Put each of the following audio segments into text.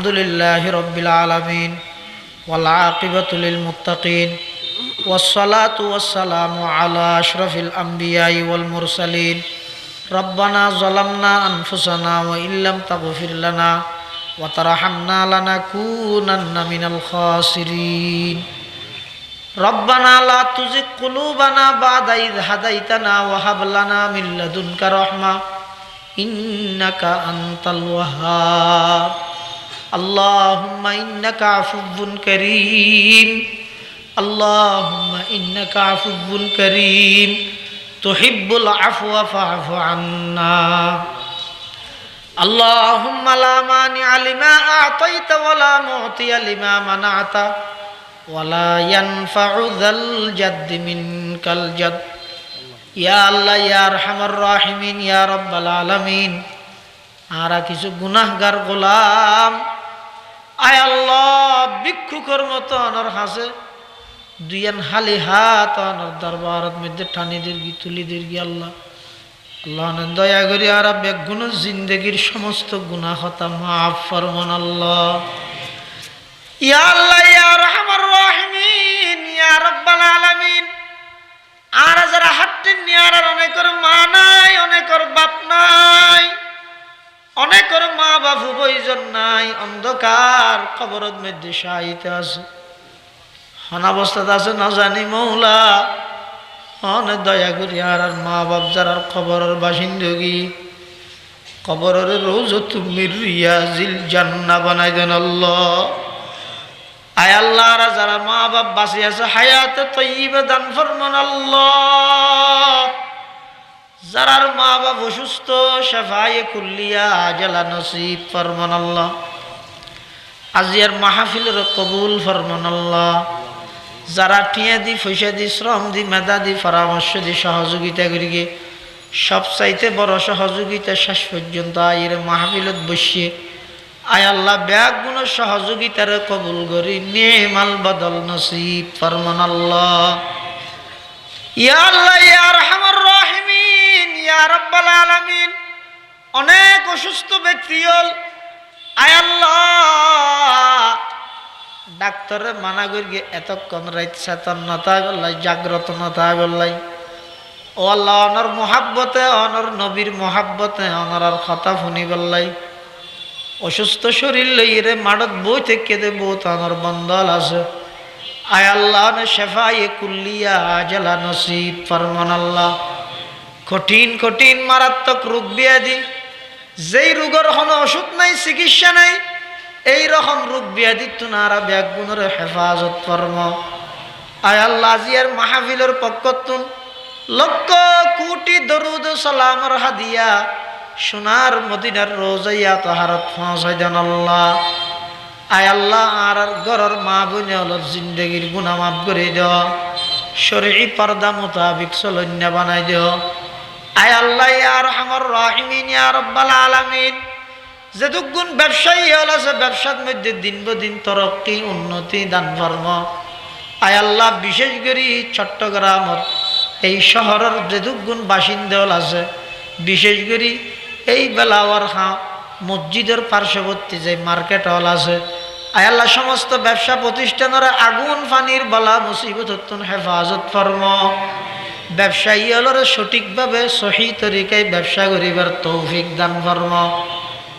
আলহামদুলিল্লাহি রাব্বিল আলামিন ওয়াল আকিবাতু লিল মুত্তাকিন ওয়াসসালাতু ওয়াসসালামু আলা আশরাফিল আমবিয়াই ওয়াল মুরসালিন রব্বানা যালামনা আনফুসানা ওয়া ইল্লাম তাগফির লানা ওয়া তারহামনা লানাকুনান্না মিনাল খাসিরিন রব্বানা লা তুজিগ কুলুবানা বা'দা ইয হাদাইতানা ওয়া হাব লানা মিন লাদুনকা রাহমা ইন্নাকা আনতাল ওয়াহ্হাব আল্লাহুম্মা ইন্নাকা আফুব্বুন কারীম আল্লাহুম্মা ইন্নাকা আফুব্বুন কারীম তুহিব্বুল আফওয়া ফা'ফু আন্না আল্লাহুম্মা লা মানি'a লিমা আ'তাইতা ওয়া লা মু'তিয়া লিমা মানা'তা ওয়া লা ইয়ানফা'ু যাল জাদ্দি মিনকাল জাদ ইয়া আল্লাহ ইয়া আরহামার রাহিমিন ইয়া রাব্বাল আলামিন আরা কিছু গুনাহগার গোলাম আয় আল্লাহ ভিক্ষুকের মতো অনর হাসে দুইয়ান হালি হাত অনর দরবারত মধ্যে টানি দিরগি তুলি দিরগি আল্লাহ আল্লাহ দয়া করি আরা বেগুন জিন্দগির সমস্ত গুনাহ হতা মাফ ফরমান আল্লাহ ইয়া আল্লাহ ইয়া আরহামার রাহিমিন ইয়া রাব্বাল আলামিন আর যারা হাঁটতেন নি আর অনেকের মা নাই অনেকের বাপ নাই অনেকের মা বাবু বইজন নাই অন্ধকার কবরের মধ্যে শায়িত আছে অনাবস্থাতে আছে না জানি মৌলা অনেক দয়া করি আর মা বাপ যারা কবরের বাসিন্দগি কবরের রওজাতু মির রিয়াজিল জান্নাহ বানাই দেন আল্লাহ আয় আল্লাহ যারা মা বাপ বাঁচি আছে হায়াতে তয়্যিবা দান ফরমান আল্লাহ যারার মা বাপ অসুস্থ শাফায়ে কুল্লিয়া আজালা নসিব ফরমান আল্লাহ আজিয়ার মাহফিলের কবুল ফরমান আল্লাহ যারা টিয়া দি পয়সা দি শ্রম দি মেধা দি পরামর্শ দি সহযোগিতা করিগে সবচাইতে বড় সহযোগিতা শেষ পর্যন্ত আয়ের মাহফিলত বসিয়ে আয় আল্লাহ ব্যাগুণ সহযোগিতার কবুল করি নেমাল বদল নসিব ফরমান আল্লাহ ইয়া আল্লাহ ইয়া আরহামার রাহিমিন ইয়া রাব্বাল আলামিন অনেক অসুস্থ ব্যক্তি হল আয় আল্লাহ ডাক্তারে মানা করি এতক্ষণ রাত চেতন নতা গল্লাই জাগ্রত নতা গল্লাই ও আল্লাহ অনর মোহাব্বতে অনর নবীর মোহাব্বতে অনর কথা শুনি গল্লাই অসুস্থ শরীর লইরে মাড়ত বই থেকে দে বহুত আমার বন্দল আছে আয় আল্লাহ নে শেফায়ে কুল্লিয়া আজালা নসিব ফরমান আল্লাহ কঠিন কঠিন মারাত্মক রোগ ব্যাধি যেই রোগের কোনো ওষুধ নাই চিকিৎসা নাই এই রকম রোগ ব্যাধি তুনারা ব্যাগুণের হেফাজত ফরম আয় আল্লাহ আজিয়ার মাহফিলের পক্ষতুন লক্ষ কোটি দরুদ সালামর হাদিয়া সোনার মদিনার রোজাইয়া তাহারত পৌঁছাই দেন আল্লাহ আয় আল্লাহ আর ঘরের মা বোনে হল জিন্দগির গুনাহ মাফ করে দেও শরঈ পর্দা মোতাবিক চলন্য বানাই দেও আয় আল্লাহ ইয়া আরহামার রাহিমিন ইয়া রাব্বাল আলামিন যেদুগুণ ব্যবসায়ী হল আছে ব্যবসার মধ্যে দিন বদিন তরক্কি উন্নতি দান ফরম আয় আল্লাহ বিশেষ করে চট্টগ্রামের এই শহরের যেদুগুণ বাসিন্দা হল আছে বিশেষ করে এই বেলাওয়ার মসজিদের পার্শ্ববর্তী যে মার্কেট হল আছে আয় আল্লাহ সমস্ত ব্যবসা প্রতিষ্ঠানের আগুন পানির বলা মুসিবত হেফাজত ফরম ব্যবসায়ী হলরে সঠিকভাবে সহি তরিকায় ব্যবসা করিবার তৌফিক দান ফরম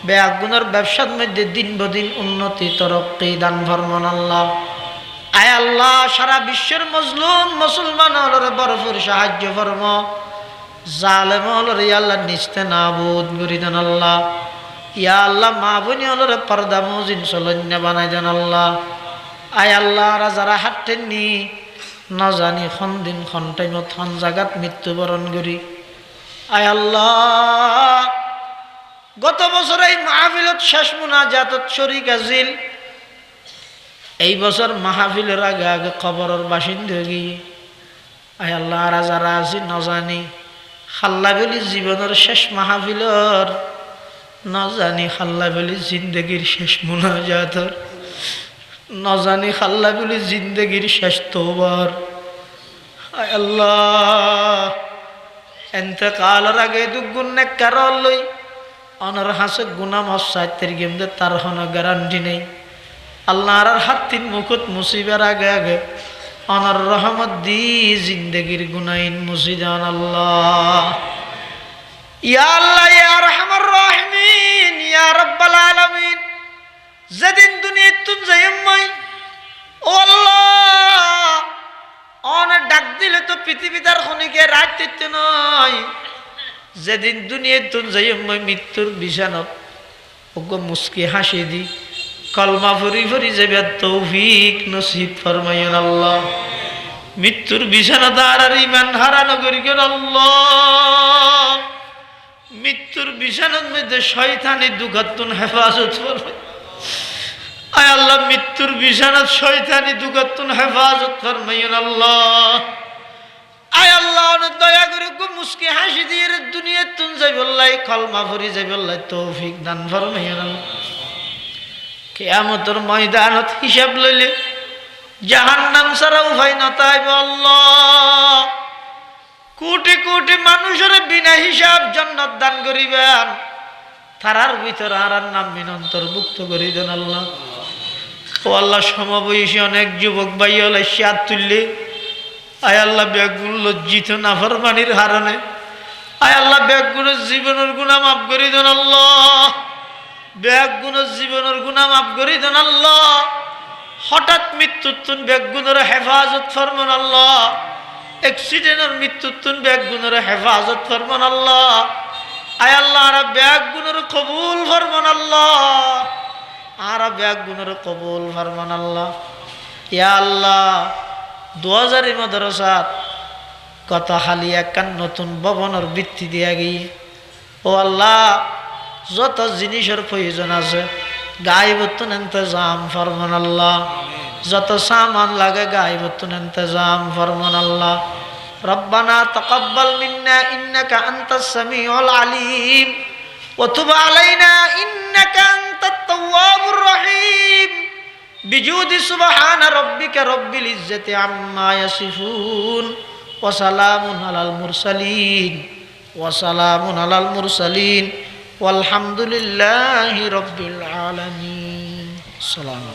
বেআগুনের ব্যবসার মধ্যে দিন বদিন উন্নতি তরক্কি দান ফরমান আল্লাহ আয় আল্লাহ সারা বিশ্বের মজলুম মুসলমান হলরে ভরপুর সাহায্য ফরম জালেম হলরে আল্লাহ নিস্তে নাবুদ করে দেন আল্লাহ ইয়া আল্লাহ মা বোনি হলরে পর্দা মজিন চলন্য বানাই দেন আল্লাহ আয় আল্লাহ যারা হাঁটেননি না জানি খন দিন খন টাইমত খন জাগাত মৃত্যুবরণ করি আয় আল্লাহ গত বছর এই মাহফিলত শেষ মুনাজাতত শরীক আছিল এই বছর মাহফিলের আগে আগে কবরের বাসিন্দা গিয়ে আয় আল্লাহ যারা আছি না জানি খাল্লা বলি জীবনের শেষ মাহফিলর না জানি খাল্লা বলি জিন্দগির শেষ মুনাজাতর না জানি খাল্লা বলি জিন্দগির শেষ তওবার আয় আল্লাহ এতেকালের আগে দুগুণ নেককার লই অনর হাসে গুনাম হসাইতের গেমদে তার হন গ্যারান্টি নেই আল্লাহ আর হাত তিন মুকুত মুসিবের আগে আগে অনর রহমত দি জিন্দগির গুনাইন মুসিদান আল্লাহ ইয়া আল্লাহ ইয়া আরহামার রাহিমিন ইয়া রাব্বাল আলামিন যেদিন দুনিয়া তুন যাইমই ও আল্লাহ অনেক ডাক দিলে তো পৃথিবীটার খনিকে রাত দিতে নয় যেদিন দুনিয়া তুন যাইমই মৃত্যুর বিছানত ওগো মুস্কি হাসি দি কলমা ভরি ভরি যাবে তৌফিক নসিব ফরমাইন আল্লাহ মৃত্যুর বিছানাতে আর ইমান হারানো করি কেন আল্লাহ মৃত্যুর বিছানার মধ্যে শয়তানি দুঘাতুন হেফাজত ফরমাই আয় আল্লাহ মৃত্যুর বিছানাত শয়তানি দুঘাতুন হেফাজত ফরমাইন আল্লাহ আয় আল্লাহ দয়া করে গো মুস্কি হাসি দিয়ে দুনিয়া তুন যাইবল্লাই কলমা ভরি যাইবল্লাই তৌফিক দান ফরমাইন আল্লাহ কিয়ামতের ময়দানত হিসাব লইলে জাহান্নাম ছাড়া উপায় না তাইব আল্লাহ কোটি কোটি মানুষের বিনা হিসাব জান্নাত দান করিবেন তারার ভিতর আর নাম অন্তর্ভুক্ত করি দেন আল্লাহ ও আল্লাহ সমবয়সী অনেক যুবক ভাই হলে সাত তুললে আয় আল্লাহ ব্যাগগুলো লজ্জিত নাফরমানির হারণে আয় আল্লাহ ব্যাগগুলো জীবনের গুনাহ মাফ করি দেন আল্লাহ ব্যাগগুলোর জীবনের গুনাহ মাফ করি দেন আল্লাহ হঠাৎ মৃত্যুত্তুন ব্যাগগুলোর হেফাজত ফরমান আল্লাহ অ্যাক্সিডেন্টের মৃত্যুত্তুন ব্যাগগুলোর হেফাজত ফরমান আল্লাহ আয় আল্লাহ আর ব্যাগগুলোর কবুল ফরমান আল্লাহ আর ব্যাগগুলোর কবুল ফরমান আল্লাহ ইয়া আল্লাহ 2000 মাদ্রাসাত কত হালি একখান নতুন ভবনের ভিত্তি দিয়া গিয়ে ও আল্লাহ যত জিনিসের প্রয়োজন আছে গায়েবতুন ইন্তজাম ফরমান আল্লাহ যত সামান লাগে গায়েবতুন ইন্তজাম ফরমান আল্লাহ রব্বানা তাকাব্বাল মিন্না ইন্নাকা আনতাস সামিউল আলিম ওয়া তুব আলাইনা ইন্নাকা আনতাত তাওয়াবুর রহিম বিজুদি সুবহানা রাব্বিকা রব্বিল ইজ্জাতি আম্মা ইয়াসিফুন ওয়া সালামুন আলাল মুরসালিন والحمد لله رب العالمين. السلام عليكم.